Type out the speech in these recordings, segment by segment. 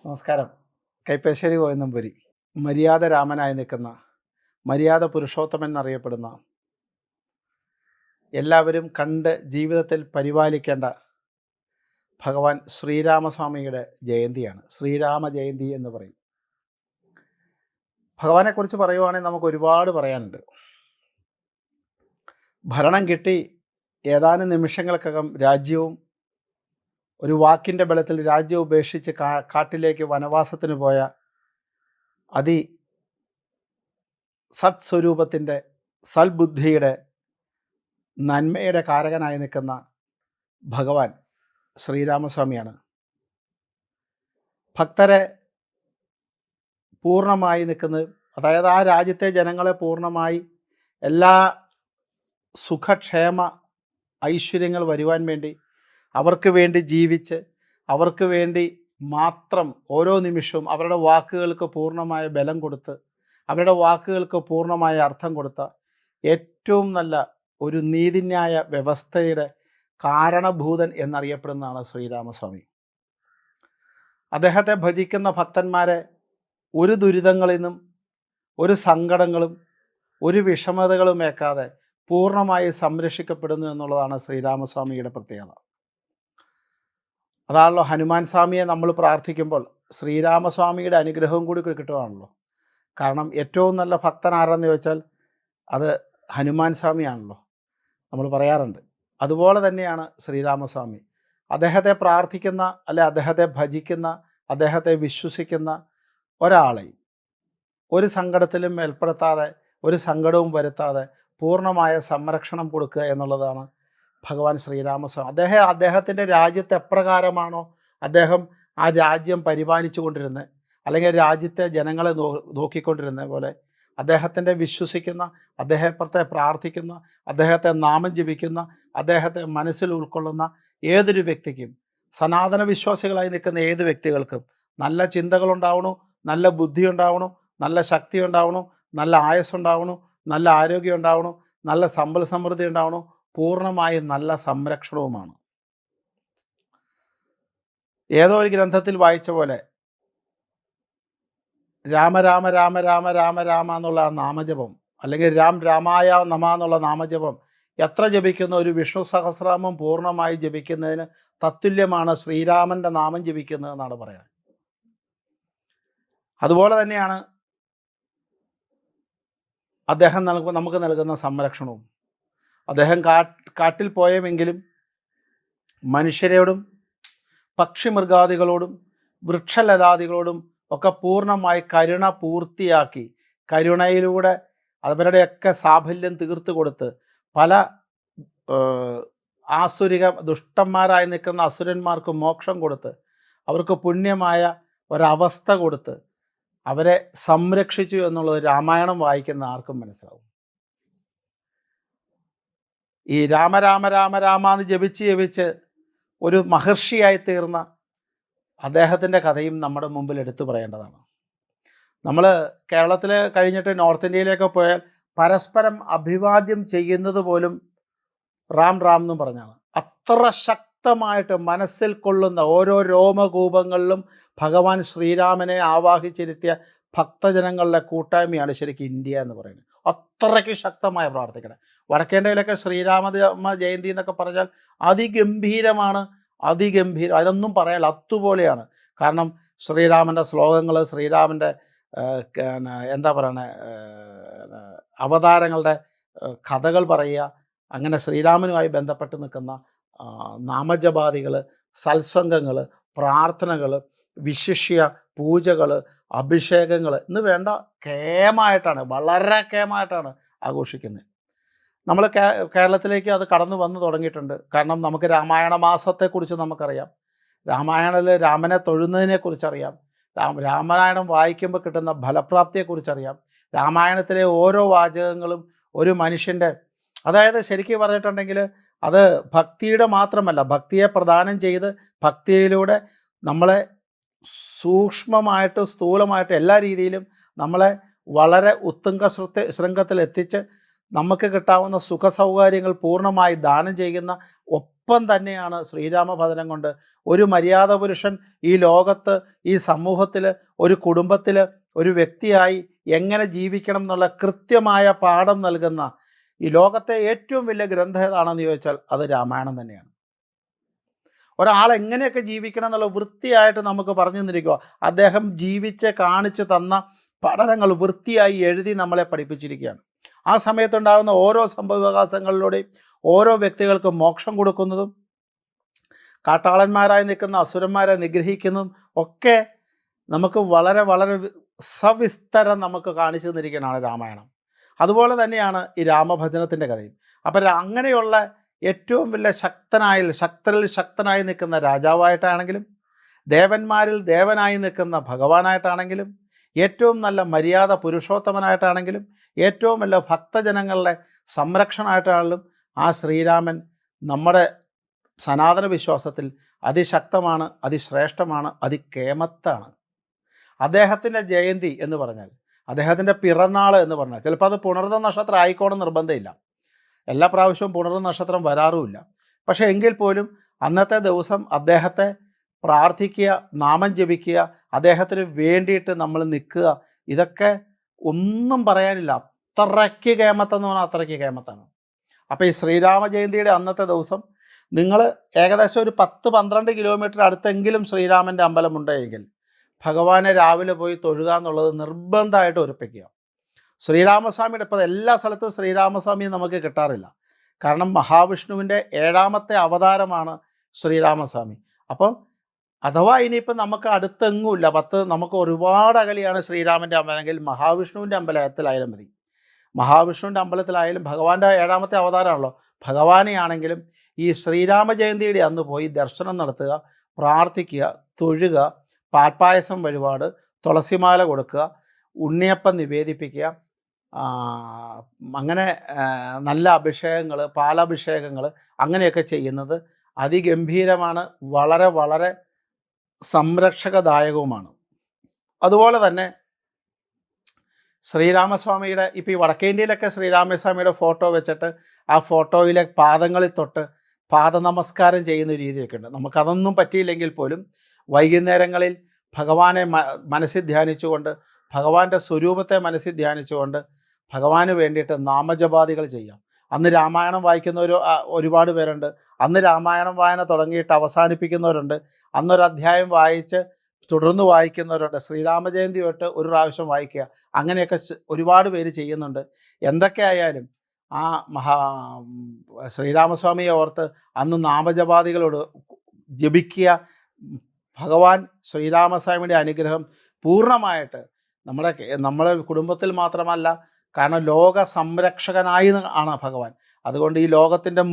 നമസ്കാരം. കൈപ്പശ്ശേരി കോയന്നമ്പൂരി മര്യാദ രാമനായി നിൽക്കുന്ന, മര്യാദ പുരുഷോത്തമൻ എന്നറിയപ്പെടുന്ന, എല്ലാവരും കണ്ട് ജീവിതത്തിൽ പരിപാലിക്കേണ്ട ഭഗവാൻ ശ്രീരാമസ്വാമിയുടെ ജയന്തിയാണ്. ശ്രീരാമ ജയന്തി എന്ന് പറയും. ഭഗവാനെക്കുറിച്ച് പറയുവാണെങ്കിൽ നമുക്ക് ഒരുപാട് പറയാനുണ്ട്. ഭരണം കിട്ടി ഏതാനും നിമിഷങ്ങൾക്കകം രാജ്യവും ഒരു വാക്കിൻ്റെ ബലത്തിൽ രാജ്യം ഉപേക്ഷിച്ച് കാട്ടിലേക്ക് വനവാസത്തിന് പോയ സത്സ്വരൂപത്തിൻ്റെ, സൽബുദ്ധിയുടെ, നന്മയുടെ കാരകനായി നിൽക്കുന്ന ഭഗവാൻ ശ്രീരാമസ്വാമിയാണ്. ഭക്തരെ പൂർണ്ണമായി നിൽക്കുന്നത്, അതായത് ആ രാജ്യത്തെ ജനങ്ങളെ പൂർണ്ണമായി എല്ലാ സുഖക്ഷേമ ഐശ്വര്യങ്ങൾ വരുവാൻ വേണ്ടി, അവർക്ക് വേണ്ടി ജീവിച്ച്, അവർക്ക് വേണ്ടി മാത്രം ഓരോ നിമിഷവും അവരുടെ വാക്കുകൾക്ക് പൂർണ്ണമായ ബലം കൊടുത്ത്, അവരുടെ വാക്കുകൾക്ക് പൂർണ്ണമായ അർത്ഥം കൊടുത്ത ഏറ്റവും നല്ല ഒരു നീതിന്യായ വ്യവസ്ഥയുടെ കാരണഭൂതൻ എന്നറിയപ്പെടുന്നതാണ് ശ്രീരാമസ്വാമി. അദ്ദേഹത്തെ ഭജിക്കുന്ന ഭക്തന്മാരെ ഒരു ദുരിതങ്ങളിൽ നിന്നും, ഒരു സങ്കടങ്ങളും, ഒരു വിഷമതകളും ഏക്കാതെ പൂർണ്ണമായി സംരക്ഷിക്കപ്പെടുന്നു എന്നുള്ളതാണ് ശ്രീരാമസ്വാമിയുടെ പ്രത്യേകത. അതാണല്ലോ ഹനുമാൻ സ്വാമിയെ നമ്മൾ പ്രാർത്ഥിക്കുമ്പോൾ ശ്രീരാമസ്വാമിയുടെ അനുഗ്രഹവും കൂടി കിട്ടുകയാണല്ലോ. കാരണം ഏറ്റവും നല്ല ഭക്തൻ ആരെന്ന് ചോദിച്ചാൽ അത് ഹനുമാൻ സ്വാമിയാണല്ലോ, നമ്മൾ പറയാറുണ്ട്. അതുപോലെ തന്നെയാണ് ശ്രീരാമസ്വാമി. അദ്ദേഹത്തെ പ്രാർത്ഥിക്കുന്ന, അല്ലെ അദ്ദേഹത്തെ ഭജിക്കുന്ന, അദ്ദേഹത്തെ വിശ്വസിക്കുന്ന ഒരാളെയും ഒരു സങ്കടത്തിലും ഏർപ്പെടുത്താതെ, ഒരു സങ്കടവും വരുത്താതെ പൂർണ്ണമായ സംരക്ഷണം കൊടുക്കുക എന്നുള്ളതാണ് ഭഗവാൻ ശ്രീരാമസ്വാമി. അദ്ദേഹത്തിൻ്റെ രാജ്യത്ത് എപ്രകാരമാണോ അദ്ദേഹം ആ രാജ്യം പരിപാലിച്ചു കൊണ്ടിരുന്നത്, അല്ലെങ്കിൽ രാജ്യത്തെ ജനങ്ങളെ നോക്കിക്കൊണ്ടിരുന്ന പോലെ അദ്ദേഹത്തിൻ്റെ വിശ്വസിക്കുന്ന, അദ്ദേഹത്തെ പ്രാർത്ഥിക്കുന്ന, അദ്ദേഹത്തെ നാമം ജപിക്കുന്ന, അദ്ദേഹത്തെ മനസ്സിൽ ഉൾക്കൊള്ളുന്ന ഏതൊരു വ്യക്തിക്കും, സനാതന വിശ്വാസികളായി നിൽക്കുന്ന ഏത് വ്യക്തികൾക്കും നല്ല ചിന്തകളുണ്ടാവണു, നല്ല ബുദ്ധി ഉണ്ടാവണു, നല്ല ശക്തി ഉണ്ടാവണു, നല്ല ആയുസ്സുണ്ടാവണു, നല്ല ആരോഗ്യം ഉണ്ടാവണു, നല്ല സമ്പൽ സമൃദ്ധി ഉണ്ടാവണു, പൂർണ്ണമായും നല്ല സംരക്ഷണവുമാണ്. ഏതോ ഒരു ഗ്രന്ഥത്തിൽ വായിച്ച പോലെ രാമ രാമ രാമ രാമ രാമ രാമ എന്നുള്ള നാമജപം, അല്ലെങ്കിൽ രാം രാമായ നമ എന്നുള്ള നാമജപം എത്ര ജപിക്കുന്ന ഒരു വിഷ്ണു സഹസ്രനാമം പൂർണ്ണമായി ജപിക്കുന്നതിന് തത്തുല്യമാണ് ശ്രീരാമൻ്റെ നാമം ജപിക്കുന്നതെന്നാണ് പറയുന്നത്. അതുപോലെ തന്നെയാണ് അദ്ദേഹം നമുക്ക് നൽകുന്ന സംരക്ഷണവും. അദ്ദേഹം കാട്ടിൽ പോയെങ്കിലും മനുഷ്യരോടും പക്ഷിമൃഗാദികളോടും വൃക്ഷലതാദികളോടും ഒക്കെ പൂർണ്ണമായി കരുണ പൂർത്തിയാക്കി, കരുണയിലൂടെ അവരുടെയൊക്കെ സാഫല്യം തീർത്തു കൊടുത്ത്, പല ആസുരിക ദുഷ്ടന്മാരായി നിൽക്കുന്ന അസുരന്മാർക്ക് മോക്ഷം കൊടുത്ത്, അവർക്ക് പുണ്യമായ ഒരവസ്ഥ കൊടുത്ത് അവരെ സംരക്ഷിച്ചു എന്നുള്ളത് രാമായണം വായിക്കുന്ന ആർക്കും മനസ്സിലാവും. ഈ രാമ രാമ രാമ രാമ എന്ന് ജപിച്ച് ഒരു മഹർഷിയായി തീർന്ന അദ്ദേഹത്തിൻ്റെ കഥയും നമ്മുടെ മുമ്പിൽ എടുത്തു പറയേണ്ടതാണ്. നമ്മൾ കേരളത്തിൽ കഴിഞ്ഞിട്ട് നോർത്ത് ഇന്ത്യയിലേക്ക് പോയാൽ പരസ്പരം അഭിവാദ്യം ചെയ്യുന്നത് പോലും റാം റാം എന്നും പറഞ്ഞാണ്. അത്ര ശക്തമായിട്ട് മനസ്സിൽ കൊള്ളുന്ന ഓരോ രോമകൂപങ്ങളിലും ഭഗവാൻ ശ്രീരാമനെ ആവാഹിച്ചിരുത്തിയ ഭക്തജനങ്ങളുടെ കൂട്ടായ്മയാണ് ശരിക്കും ഇന്ത്യ എന്ന് പറയുന്നത്. അത്രയ്ക്ക് ശക്തമായ പ്രാർത്ഥിക്കണം. വടക്കേന്ത്യയിലൊക്കെ ശ്രീരാമ ജയന്തി എന്നൊക്കെ പറഞ്ഞാൽ അതിഗംഭീരമാണ്, അതിഗംഭീരം. അതൊന്നും പറയാൻ അതുപോലെയാണ്. കാരണം ശ്രീരാമൻ്റെ ശ്ലോകങ്ങൾ, ശ്രീരാമൻ്റെ എന്താ പറയണേ, അവതാരങ്ങളുടെ കഥകൾ പറയുക, അങ്ങനെ ശ്രീരാമനുമായി ബന്ധപ്പെട്ട് നിൽക്കുന്ന നാമജപാദികൾ, സത്സംഗങ്ങൾ, പ്രാർത്ഥനകൾ, വിശിഷ്യ പൂജകൾ, അഭിഷേകങ്ങൾ എന്ന് വേണ്ട കേമായിട്ടാണ്, വളരെ കേമായിട്ടാണ് ആഘോഷിക്കുന്നത്. നമ്മൾ കേരളത്തിലേക്ക് അത് കടന്നു വന്നു തുടങ്ങിയിട്ടുണ്ട്. കാരണം നമുക്ക് രാമായണ മാസത്തെക്കുറിച്ച് നമുക്കറിയാം, രാമായണത്തിൽ രാമനെ തൊഴുന്നതിനെക്കുറിച്ചറിയാം, രാമായണം വായിക്കുമ്പോൾ കിട്ടുന്ന ഫലപ്രാപ്തിയെക്കുറിച്ചറിയാം. രാമായണത്തിലെ ഓരോ വാചകങ്ങളും ഒരു മനുഷ്യൻ്റെ, അതായത് ശരിക്കും പറഞ്ഞിട്ടുണ്ടെങ്കിൽ അത് ഭക്തിയുടെ മാത്രമല്ല, ഭക്തിയെ പ്രദാനം ചെയ്ത് ഭക്തിയിലൂടെ നമ്മളെ സൂക്ഷ്മമായിട്ട് സ്ഥൂലമായിട്ട് എല്ലാ രീതിയിലും നമ്മളെ വളരെ ഉത്തുംഗ ശൃംഗത്തിൽ എത്തിച്ച് നമുക്ക് കിട്ടാവുന്ന സുഖ സൗകര്യങ്ങൾ പൂർണ്ണമായി ദാനം ചെയ്യുന്ന, ഒപ്പം തന്നെയാണ് ശ്രീരാമഭജനം കൊണ്ട് ഒരു മര്യാദ പുരുഷൻ ഈ ലോകത്ത്, ഈ സമൂഹത്തിൽ, ഒരു കുടുംബത്തിൽ, ഒരു വ്യക്തിയായി എങ്ങനെ ജീവിക്കണം എന്നുള്ള കൃത്യമായ പാഠം നൽകുന്ന ഈ ലോകത്തെ ഏറ്റവും വലിയ ഗ്രന്ഥം ഏതാണെന്ന് ചോദിച്ചാൽ അത് രാമായണം തന്നെയാണ്. ഒരാൾ എങ്ങനെയൊക്കെ ജീവിക്കണം എന്നുള്ള വൃത്തിയായിട്ട് നമുക്ക് പറഞ്ഞു തന്നിരിക്കുക. അദ്ദേഹം ജീവിച്ച് കാണിച്ചു തന്ന പഠനങ്ങൾ വൃത്തിയായി എഴുതി നമ്മളെ പഠിപ്പിച്ചിരിക്കുകയാണ്. ആ സമയത്തുണ്ടാകുന്ന ഓരോ സംഭവവികാസങ്ങളിലൂടെയും ഓരോ വ്യക്തികൾക്ക് മോക്ഷം കൊടുക്കുന്നതും കാട്ടാളന്മാരായി നിൽക്കുന്ന അസുരന്മാരെ നിഗ്രഹിക്കുന്നതും ഒക്കെ നമുക്ക് വളരെ വളരെ സവിസ്തരം നമുക്ക് കാണിച്ചു തന്നിരിക്കുന്നതാണ് രാമായണം. അതുപോലെ തന്നെയാണ് ഈ രാമഭജനത്തിൻ്റെ കഥയും. അപ്പം അങ്ങനെയുള്ള ഏറ്റവും വലിയ ശക്തരിൽ ശക്തനായി നിൽക്കുന്ന രാജാവായിട്ടാണെങ്കിലും, ദേവന്മാരിൽ ദേവനായി നിൽക്കുന്ന ഭഗവാനായിട്ടാണെങ്കിലും, ഏറ്റവും നല്ല മര്യാദ പുരുഷോത്തമനായിട്ടാണെങ്കിലും, ഏറ്റവും വലിയ ഭക്തജനങ്ങളുടെ സംരക്ഷണമായിട്ടാണെങ്കിലും ആ ശ്രീരാമൻ നമ്മുടെ സനാതന വിശ്വാസത്തിൽ അതിശക്തമാണ്, അതിശ്രേഷ്ഠമാണ്, അതികേമത്താണ്. അദ്ദേഹത്തിൻ്റെ ജയന്തി എന്ന് പറഞ്ഞാൽ, അദ്ദേഹത്തിൻ്റെ പിറന്നാൾ എന്ന് പറഞ്ഞാൽ, ചിലപ്പോൾ അത് പുണർന്ന നക്ഷത്രം ആയിക്കോണം നിർബന്ധമില്ല. എല്ലാ പ്രാവശ്യവും പുണർന്ന നക്ഷത്രം വരാറുമില്ല. പക്ഷേ എങ്കിൽ പോലും അന്നത്തെ ദിവസം അദ്ദേഹത്തെ പ്രാർത്ഥിക്കുക, നാമം ജപിക്കുക, അദ്ദേഹത്തിന് വേണ്ടിയിട്ട് നമ്മൾ നിൽക്കുക, ഇതൊക്കെ ഒന്നും പറയാനില്ല. അത്രയ്ക്ക് കേമത്തെന്ന് പറഞ്ഞാൽ അത്രയ്ക്ക് കേമത്താണ്. അപ്പോൾ ഈ ശ്രീരാമ ജയന്തിയുടെ അന്നത്തെ ദിവസം നിങ്ങൾ ഏകദേശം ഒരു 10-12 കിലോമീറ്റർ അടുത്തെങ്കിലും ശ്രീരാമൻ്റെ അമ്പലമുണ്ടെങ്കിൽ ഭഗവാനെ രാവിലെ പോയി തൊഴുക എന്നുള്ളത് നിർബന്ധമായിട്ട് ഉറപ്പിക്കുക. ശ്രീരാമസ്വാമിയുടെ ഇപ്പോൾ എല്ലാ സ്ഥലത്തും ശ്രീരാമസ്വാമിയെ നമുക്ക് കിട്ടാറില്ല. കാരണം മഹാവിഷ്ണുവിൻ്റെ 7ാമത്തെ അവതാരമാണ് ശ്രീരാമസ്വാമി. അപ്പം അഥവാ ഇനിയിപ്പം നമുക്ക് അടുത്തെങ്ങുമില്ല, നമുക്ക് ഒരുപാട് അകലെയാണ് ശ്രീരാമൻ്റെ അമ്പലമെങ്കിൽ മഹാവിഷ്ണുവിൻ്റെ അമ്പലത്തിലായാലും മതി. മഹാവിഷ്ണുവിൻ്റെ അമ്പലത്തിലായാലും ഭഗവാന്റെ 7ാമത്തെ അവതാരമാണല്ലോ. ഭഗവാനെയാണെങ്കിലും ഈ ശ്രീരാമ ജയന്തിയുടെ അന്ന് പോയി ദർശനം നടത്തുക, പ്രാർത്ഥിക്കുക, തൊഴുക, പാൽപ്പായസം വഴിപാട്, തുളസിമാല കൊടുക്കുക, ഉണ്ണിയപ്പം നിവേദിപ്പിക്കുക, അങ്ങനെ നല്ല അഭിഷേകങ്ങൾ, പാലഭിഷേകങ്ങൾ അങ്ങനെയൊക്കെ ചെയ്യുന്നത് അതിഗംഭീരമാണ്, വളരെ വളരെ സംരക്ഷകദായകവുമാണ്. അതുപോലെ തന്നെ ശ്രീരാമസ്വാമിയുടെ ഇപ്പോൾ ഈ വടക്കേ ഇന്ത്യയിലൊക്കെ ശ്രീരാമസ്വാമിയുടെ ഫോട്ടോ വെച്ചിട്ട് ആ ഫോട്ടോയിലെ പാദങ്ങളിൽ തൊട്ട് പാദനമസ്കാരം ചെയ്യുന്ന രീതിയൊക്കെ ഉണ്ട്. നമുക്കതൊന്നും പറ്റിയില്ലെങ്കിൽ പോലും വൈകുന്നേരങ്ങളിൽ ഭഗവാനെ മനസ്സിൽ ധ്യാനിച്ചുകൊണ്ട്, ഭഗവാന്റെ സ്വരൂപത്തെ മനസ്സിൽ ധ്യാനിച്ചുകൊണ്ട് ഭഗവാന് വേണ്ടിയിട്ട് നാമജപാദികൾ ചെയ്യാം. അന്ന് രാമായണം വായിക്കുന്നവർ ഒരുപാട് പേരുണ്ട്. അന്ന് രാമായണം വായന തുടങ്ങിയിട്ട് അവസാനിപ്പിക്കുന്നവരുണ്ട്. അന്നൊരു അധ്യായം വായിച്ച് തുടർന്ന് വായിക്കുന്നവരുണ്ട്. ശ്രീരാമജയന്തി തൊട്ട് ഒരു പ്രാവശ്യം വായിക്കുക, അങ്ങനെയൊക്കെ ഒരുപാട് പേര് ചെയ്യുന്നുണ്ട്. എന്തൊക്കെയായാലും ആ ശ്രീരാമസ്വാമിയെ ഓർത്ത് അന്ന് നാമജപാദികളോട് ജപിക്കുക. ഭഗവാൻ ശ്രീരാമസ്വാമിയുടെ അനുഗ്രഹം പൂർണ്ണമായിട്ട് നമ്മളെ കുടുംബത്തിൽ മാത്രമല്ല, കാരണം ലോക സംരക്ഷകനായി ആണ് ഭഗവാൻ. അതുകൊണ്ട് ഈ ലോകത്തിൻ്റെ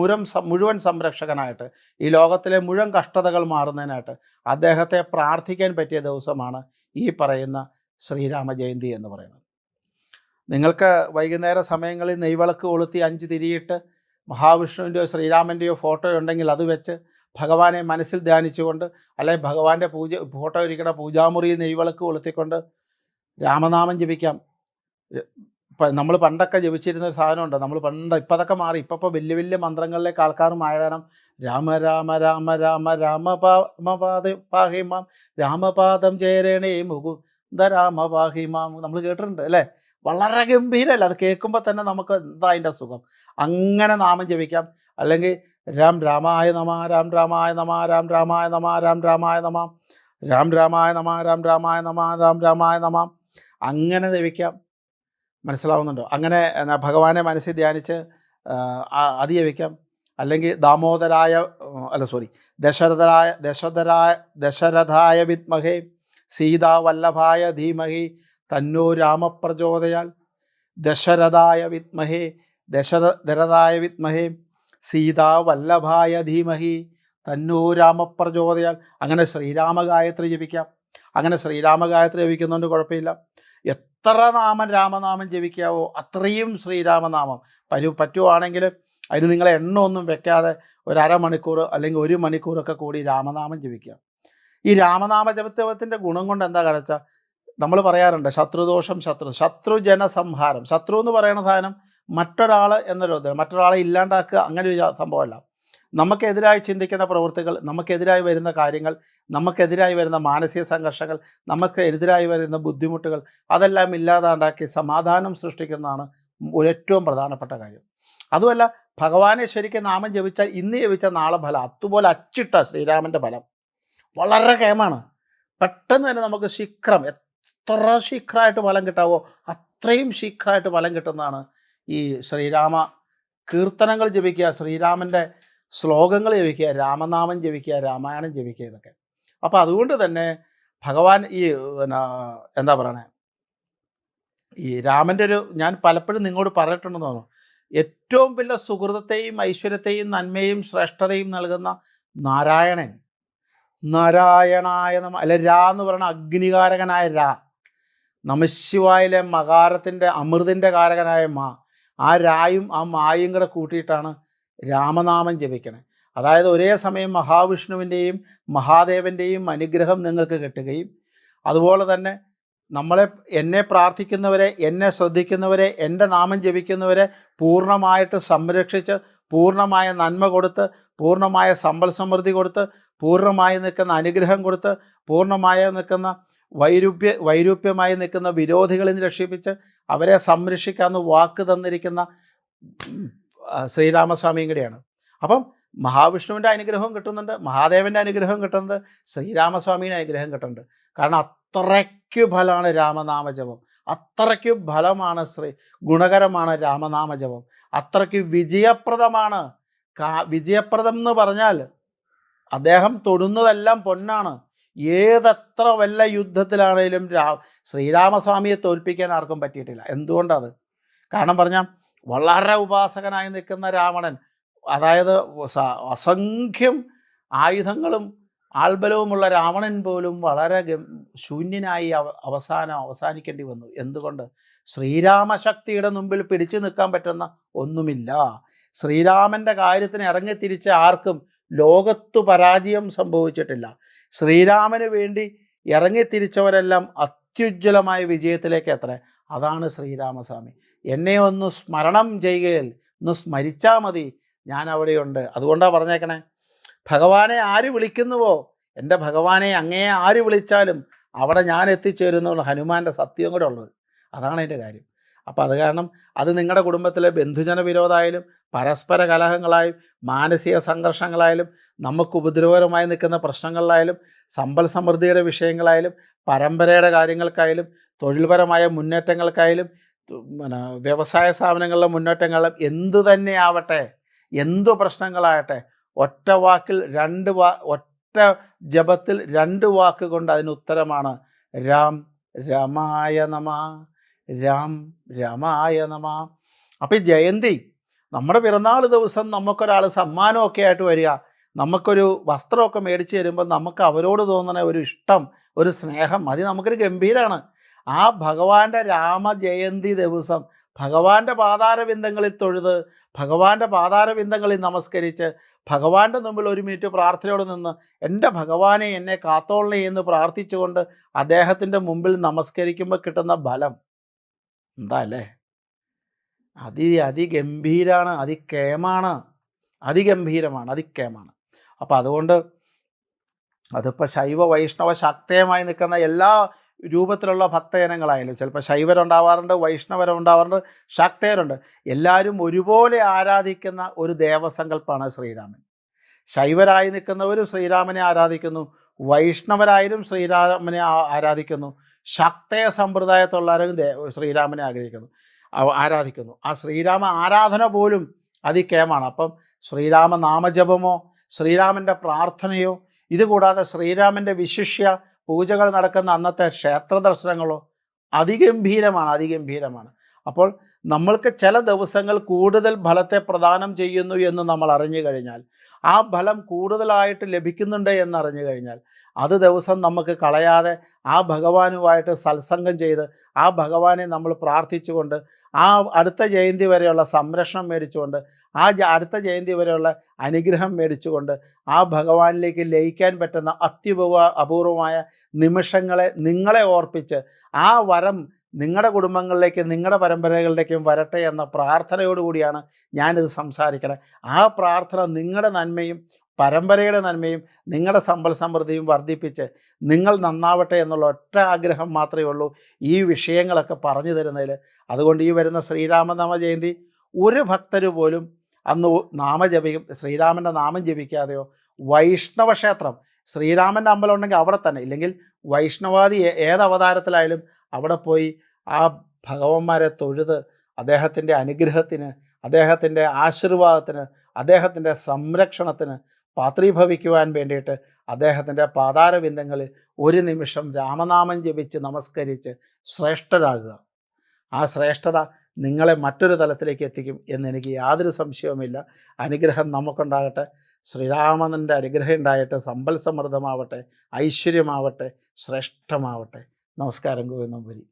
മുഴുവൻ സംരക്ഷകനായിട്ട്, ഈ ലോകത്തിലെ മുഴുവൻ കഷ്ടതകൾ മാറുന്നതിനായിട്ട് അദ്ദേഹത്തെ പ്രാർത്ഥിക്കാൻ പറ്റിയ ദിവസമാണ് ഈ പറയുന്ന ശ്രീരാമ ജയന്തി എന്ന് പറയുന്നത്. നിങ്ങൾക്ക് വൈകുന്നേര സമയങ്ങളിൽ നെയ്വിളക്ക് കൊളുത്തി 5 തിരിയിട്ട് മഹാവിഷ്ണുവിൻ്റെയോ ശ്രീരാമൻ്റെയോ ഫോട്ടോ ഉണ്ടെങ്കിൽ അത് വെച്ച് ഭഗവാനെ മനസ്സിൽ ധ്യാനിച്ചുകൊണ്ട്, അല്ലെങ്കിൽ ഭഗവാന്റെ ഫോട്ടോ ഇരിക്കുന്ന പൂജാമുറിയിൽ നെയ്വിളക്ക് കൊളുത്തിക്കൊണ്ട് രാമനാമം ജപിക്കാം. നമ്മൾ പണ്ടൊക്കെ ജപിച്ചിരുന്ന ഒരു സാധനമുണ്ട്. ഇപ്പം അതൊക്കെ മാറി. ഇപ്പോൾ വലിയ വലിയ മന്ത്രങ്ങളിലേക്ക് ആൾക്കാർ മായതാണ്. രാമ രാമ രാമ രാമ രാമപാദ പാഹിമാം രാമപാദം ചേരണേ മുകുന്ദ രാമപാഹിമാം നമ്മൾ കേട്ടിട്ടുണ്ട് അല്ലേ? വളരെ ഗംഭീരമല്ല? അത് കേൾക്കുമ്പോൾ തന്നെ നമുക്ക് എന്താ അതിൻ്റെ സുഖം. അങ്ങനെ നാമം ജപിക്കാം. അല്ലെങ്കിൽ രാം രാമായ നമ രാം രാമായ നമ രാം രാമായ നമ രാം രാമായ നമ രാം രാമായ നമ രാം രാമായ നമ രാം രാമായ നമ അങ്ങനെ ജപിക്കാം. മനസ്സിലാവുന്നുണ്ടോ? അങ്ങനെ ഭഗവാനെ മനസ്സിൽ ധ്യാനിച്ച് അത് ജപിക്കാം. അല്ലെങ്കിൽ ദശരഥായ വിദ്മഹേ സീതാവല്ലഭായ ധീമഹി തന്നോ രാമപ്രചോദയാൽ. ദശരഥായ വിദ്മഹേ സീതാവല്ലഭായ ധീമഹി തന്നോ രാമപ്രചോദയാൽ. അങ്ങനെ ശ്രീരാമഗായത്രി ജപിക്കാം. അങ്ങനെ ശ്രീരാമഗായത്രി ജപിക്കുന്നതുകൊണ്ട് കുഴപ്പമില്ല. എത്ര രാമനാമം ജപിക്കാവോ അത്രയും ശ്രീരാമനാമം പറ്റുവാണെങ്കിൽ അതിന് നിങ്ങളെ എണ്ണമൊന്നും വെക്കാതെ ഒരു അരമണിക്കൂർ അല്ലെങ്കിൽ 1 മണിക്കൂറൊക്കെ കൂടി രാമനാമം ജപിക്കുക. ഈ രാമനാമ ജപത്തിൻ്റെ ഗുണം കൊണ്ട് എന്താ കാണിച്ചാൽ, നമ്മൾ പറയാറുണ്ട് ശത്രുദോഷം, ശത്രുജനസംഹാരം. ശത്രു എന്ന് പറയുന്ന സാധനം മറ്റൊരാൾ എന്നൊരു മറ്റൊരാളെ ഇല്ലാണ്ടാക്കുക, അങ്ങനെ ഒരു സംഭവമല്ല. നമുക്കെതിരായി ചിന്തിക്കുന്ന പ്രവൃത്തികൾ, നമുക്കെതിരായി വരുന്ന കാര്യങ്ങൾ, നമുക്കെതിരായി വരുന്ന മാനസിക സംഘർഷങ്ങൾ, നമുക്ക് എതിരായി വരുന്ന ബുദ്ധിമുട്ടുകൾ, അതെല്ലാം ഇല്ലാതാണ്ടാക്കി സമാധാനം സൃഷ്ടിക്കുന്നതാണ് ഏറ്റവും പ്രധാനപ്പെട്ട കാര്യം. അതുമല്ല, ഭഗവാനെ ശരിക്കും നാമം ജപിച്ചാൽ ഇന്ന് ജപിച്ച നാളെ ഫലം, അതുപോലെ അച്ചിട്ട ശ്രീരാമൻ്റെ ഫലം വളരെ കേമാണ്. പെട്ടെന്ന് തന്നെ നമുക്ക് ശീഘ്രം, എത്ര ശീഘ്രമായിട്ട് ഫലം കിട്ടാവോ അത്രയും ശീഘ്രമായിട്ട് ഫലം കിട്ടുന്നതാണ് ഈ ശ്രീരാമ കീർത്തനങ്ങൾ ജപിക്കുക, ശ്രീരാമൻ്റെ ശ്ലോകങ്ങൾ ജപിക്കുക, രാമനാമം ജപിക്കുക, രാമായണം ജപിക്കുക, ഇതൊക്കെ. അപ്പോൾ അതുകൊണ്ട് തന്നെ ഭഗവാൻ ഈ എന്താ പറയണേ, ഈ രാമൻ്റെ ഞാൻ പലപ്പോഴും നിങ്ങളോട് പറഞ്ഞിട്ടുണ്ടെന്ന് തോന്നുന്നു, ഏറ്റവും വലിയ സുഹൃതത്തെയും ഐശ്വര്യത്തെയും നന്മയും ശ്രേഷ്ഠതയും നൽകുന്ന നാരായണൻ, നാരായണായ അല്ലെ രാ എന്ന് പറയുന്ന അഗ്നികാരകനായ രാ, നമശിവായിലെ മകാരത്തിൻ്റെ അമൃതിൻ്റെ കാരകനായ മാ, ആ രായും ആ മായും കൂടെ കൂട്ടിയിട്ടാണ് രാമനാമം ജപിക്കണേ. അതായത് ഒരേ സമയം മഹാവിഷ്ണുവിൻ്റെയും മഹാദേവൻ്റെയും അനുഗ്രഹം നിങ്ങൾക്ക് കിട്ടുകയും, അതുപോലെ തന്നെ എന്നെ പ്രാർത്ഥിക്കുന്നവരെ, എന്നെ ശ്രദ്ധിക്കുന്നവരെ, എൻ്റെ നാമം ജപിക്കുന്നവരെ പൂർണ്ണമായിട്ട് സംരക്ഷിച്ച്, പൂർണ്ണമായ നന്മ കൊടുത്ത്, പൂർണ്ണമായ സമ്പൽ സമൃദ്ധി കൊടുത്ത്, പൂർണ്ണമായി നിൽക്കുന്ന അനുഗ്രഹം കൊടുത്ത്, പൂർണ്ണമായ നിൽക്കുന്ന വൈരൂപ്യമായി നിൽക്കുന്ന വിരോധികളിൽ നിന്ന് രക്ഷിപ്പിച്ച് അവരെ സംരക്ഷിക്കാമെന്ന് വാക്ക് തന്നിരിക്കുന്ന ശ്രീരാമസ്വാമിയും കൂടിയാണ്. അപ്പം മഹാവിഷ്ണുവിൻ്റെ അനുഗ്രഹവും കിട്ടുന്നുണ്ട്, മഹാദേവൻ്റെ അനുഗ്രഹവും കിട്ടുന്നുണ്ട്, ശ്രീരാമസ്വാമിയുടെ അനുഗ്രഹം കിട്ടുന്നുണ്ട്. കാരണം അത്രയ്ക്കു ഫലമാണ് രാമനാമജപം, അത്രയ്ക്കു ഫലമാണ് ഗുണകരമാണ് രാമനാമജപം, അത്രയ്ക്ക് വിജയപ്രദമാണ്. വിജയപ്രദം എന്ന് പറഞ്ഞാൽ അദ്ദേഹം തൊടുന്നതെല്ലാം പൊന്നാണ്. ഏതത്ര വല്ല യുദ്ധത്തിലാണേലും ശ്രീരാമസ്വാമിയെ തോൽപ്പിക്കാൻ ആർക്കും പറ്റിയിട്ടില്ല. എന്തുകൊണ്ടത്? കാരണം പറഞ്ഞാൽ വളരെ ഉപാസകനായി നിൽക്കുന്ന രാവണൻ, അതായത് അസംഖ്യം ആയുധങ്ങളും ആൾബലവുമുള്ള രാവണൻ പോലും വളരെ ശൂന്യനായി അവസാനിക്കേണ്ടി വന്നു. എന്തുകൊണ്ട്? ശ്രീരാമശക്തിയുടെ മുമ്പിൽ പിടിച്ചു നിൽക്കാൻ പറ്റുന്ന ഒന്നുമില്ല. ശ്രീരാമൻ്റെ കാര്യത്തിന് ഇറങ്ങിത്തിരിച്ച ആർക്കും ലോകത്തു പരാജയം സംഭവിച്ചിട്ടില്ല. ശ്രീരാമന് വേണ്ടി ഇറങ്ങിത്തിരിച്ചവരെല്ലാം അത്യുജ്വലമായ വിജയത്തിലേക്ക് എത്ര. അതാണ് ശ്രീരാമസ്വാമി. എന്നെ ഒന്ന് സ്മരണം ചെയ്യുകയിൽ ഒന്ന് സ്മരിച്ചാൽ മതി, ഞാൻ അവിടെയുണ്ട്. അതുകൊണ്ടാണ് പറഞ്ഞേക്കണേ, ഭഗവാനെ ആര് വിളിക്കുന്നുവോ, എൻ്റെ ഭഗവാനെ അങ്ങയെ ആര് വിളിച്ചാലും അവിടെ ഞാൻ എത്തിച്ചേരുന്നുള്ള ഹനുമാൻ്റെ സത്യം കൂടെ ഉള്ളത്. അതാണ് അതിൻ്റെ കാര്യം. അപ്പോൾ അത് കാരണം അത് നിങ്ങളുടെ കുടുംബത്തിലെ ബന്ധുജന വിരോധമായാലും, പരസ്പര കലഹങ്ങളായും, മാനസിക സംഘർഷങ്ങളായാലും, നമുക്ക് ഉപദ്രവകരമായി നിൽക്കുന്ന പ്രശ്നങ്ങളിലായാലും, സമ്പൽ സമൃദ്ധിയുടെ വിഷയങ്ങളായാലും, പരമ്പരയുടെ കാര്യങ്ങൾക്കായാലും, തൊഴിൽപരമായ മുന്നേറ്റങ്ങൾക്കായാലും, വ്യവസായ സ്ഥാപനങ്ങളിലെ മുന്നേറ്റങ്ങളിലും, എന്തു തന്നെ ആവട്ടെ, എന്തു പ്രശ്നങ്ങളാകട്ടെ, ഒറ്റ വാക്കിൽ ഒറ്റ ജപത്തിൽ 2 വാക്ക് കൊണ്ട് അതിന് ഉത്തരമാണ് രാം രാമായ നമ, രാം രാമായ നമ. അപ്പോൾ ഈ ജയന്തി, നമ്മുടെ പിറന്നാൾ ദിവസം നമുക്കൊരാൾ സമ്മാനമൊക്കെ ആയിട്ട് വരിക, നമുക്കൊരു വസ്ത്രമൊക്കെ മേടിച്ച് തരുമ്പോൾ നമുക്ക് അവരോട് തോന്നുന്ന ഒരു ഇഷ്ടം, ഒരു സ്നേഹം, അത് നമുക്കൊരു ഗംഭീരമാണ്. ആ ഭഗവാന്റെ രാമജയന്തി ദിവസം ഭഗവാന്റെ പാതാരബിന്ദങ്ങളിൽ തൊഴുത്, ഭഗവാന്റെ പാതാരബിന്ദങ്ങളിൽ നമസ്കരിച്ച്, ഭഗവാന്റെ മുമ്പിൽ 1 മിനിറ്റ് പ്രാർത്ഥനയോടെ നിന്ന് എൻ്റെ ഭഗവാനെ എന്നെ കാത്തോളണേ എന്ന് പ്രാർത്ഥിച്ചുകൊണ്ട് അദ്ദേഹത്തിൻ്റെ മുമ്പിൽ നമസ്കരിക്കുമ്പോൾ കിട്ടുന്ന ഫലം എന്താ അല്ലേ? അതിഗംഭീരാണ്, അതിക്കേമാണ്, അതിഗംഭീരമാണ്. അപ്പോൾ അതുകൊണ്ട് അതിപ്പോൾ ശൈവ വൈഷ്ണവ ശാക്തേയമായി നിൽക്കുന്ന എല്ലാ രൂപത്തിലുള്ള ഭക്തജനങ്ങളായാലും, ചിലപ്പോൾ ശൈവരുണ്ടാവാറുണ്ട്, വൈഷ്ണവരുണ്ടാവാറുണ്ട്, ശാക്തേയരുണ്ട്, എല്ലാവരും ഒരുപോലെ ആരാധിക്കുന്ന ഒരു ദേവസങ്കല്പമാണ് ശ്രീരാമൻ. ശൈവരായി നിൽക്കുന്നവരും ശ്രീരാമനെ ആരാധിക്കുന്നു, വൈഷ്ണവരായാലും ശ്രീരാമനെ ആരാധിക്കുന്നു, ശാക്തേയ സമ്പ്രദായത്തുള്ളവരും ശ്രീരാമനെ ആരാധിക്കുന്നു. ആ ശ്രീരാമ ആരാധന പോലും അതിക്കേമാണ്. അപ്പം ശ്രീരാമ നാമജപമോ ശ്രീരാമൻ്റെ പ്രാർത്ഥനയോ, ഇതുകൂടാതെ ശ്രീരാമൻ്റെ വിശിഷ്യ പൂജകൾ നടക്കുന്ന അന്നത്തെ ക്ഷേത്ര ദർശനങ്ങളോ അതിഗംഭീരമാണ്. അപ്പോൾ നമ്മൾക്ക് ചില ദിവസങ്ങൾ കൂടുതൽ ഫലത്തെ പ്രദാനം ചെയ്യുന്നു എന്ന് നമ്മൾ അറിഞ്ഞു കഴിഞ്ഞാൽ, ആ ഫലം കൂടുതലായിട്ട് ലഭിക്കുന്നുണ്ട് എന്നറിഞ്ഞു കഴിഞ്ഞാൽ, അത് ദിവസം നമുക്ക് കളയാതെ ആ ഭഗവാനുമായിട്ട് സത്സംഗം ചെയ്ത്, ആ ഭഗവാനെ നമ്മൾ പ്രാർത്ഥിച്ചുകൊണ്ട്, ആ അടുത്ത ജയന്തി വരെയുള്ള സംരക്ഷണം മേടിച്ചുകൊണ്ട്, ആ അടുത്ത ജയന്തി വരെയുള്ള അനുഗ്രഹം മേടിച്ചുകൊണ്ട്, ആ ഭഗവാനിലേക്ക് ലയിക്കാൻ പറ്റുന്ന അപൂർവമായ നിമിഷങ്ങളെ നിങ്ങളെ ഓർപ്പിച്ച്, ആ വരം നിങ്ങളുടെ കുടുംബങ്ങളിലേക്ക്, നിങ്ങളുടെ പരമ്പരകളിലേക്കും വരട്ടെ എന്ന പ്രാർത്ഥനയോടുകൂടിയാണ് ഞാനിത് സംസാരിക്കണേ. ആ പ്രാർത്ഥന നിങ്ങളുടെ നന്മയും പരമ്പരയുടെ നന്മയും നിങ്ങളുടെ സമ്പൽ സമൃദ്ധിയും വർദ്ധിപ്പിച്ച് നിങ്ങൾ നന്നാവട്ടെ എന്നുള്ള ഒറ്റ ആഗ്രഹം മാത്രമേ ഉള്ളൂ ഈ വിഷയങ്ങളൊക്കെ പറഞ്ഞു തരുന്നതിൽ. അതുകൊണ്ട് ഈ വരുന്ന ശ്രീരാമനാമ ജയന്തി ഒരു ഭക്തർ പോലും അന്ന് ശ്രീരാമൻ്റെ നാമം ജപിക്കാതെയോ, വൈഷ്ണവ ക്ഷേത്രം, ശ്രീരാമൻ്റെ അമ്പലം ഉണ്ടെങ്കിൽ അവിടെ തന്നെ, ഇല്ലെങ്കിൽ വൈഷ്ണവാദി ഏത് അവതാരത്തിലായാലും അവിടെ പോയി ആ ഭഗവന്മാരെ തൊഴുത് അദ്ദേഹത്തിൻ്റെ അനുഗ്രഹത്തിന്, അദ്ദേഹത്തിൻ്റെ ആശീർവാദത്തിന്, അദ്ദേഹത്തിൻ്റെ സംരക്ഷണത്തിന് പാത്രീഭവിക്കുവാൻ വേണ്ടിയിട്ട് അദ്ദേഹത്തിൻ്റെ പാതാരബിന്ദങ്ങളിൽ ഒരു നിമിഷം രാമനാമം ജപിച്ച് നമസ്കരിച്ച് ശ്രേഷ്ഠരാകുക. ആ ശ്രേഷ്ഠത നിങ്ങളെ മറ്റൊരു തലത്തിലേക്ക് എത്തിക്കും എന്നെനിക്ക് യാതൊരു സംശയവുമില്ല. അനുഗ്രഹം നമുക്കുണ്ടാകട്ടെ. ശ്രീരാമൻ്റെ അനുഗ്രഹം ഉണ്ടായിട്ട് സമ്പൽ സമൃദ്ധമാവട്ടെ, ഐശ്വര്യമാവട്ടെ, ശ്രേഷ്ഠമാവട്ടെ. നമസ്കാരം. ഗോവിന്ദം പുരി.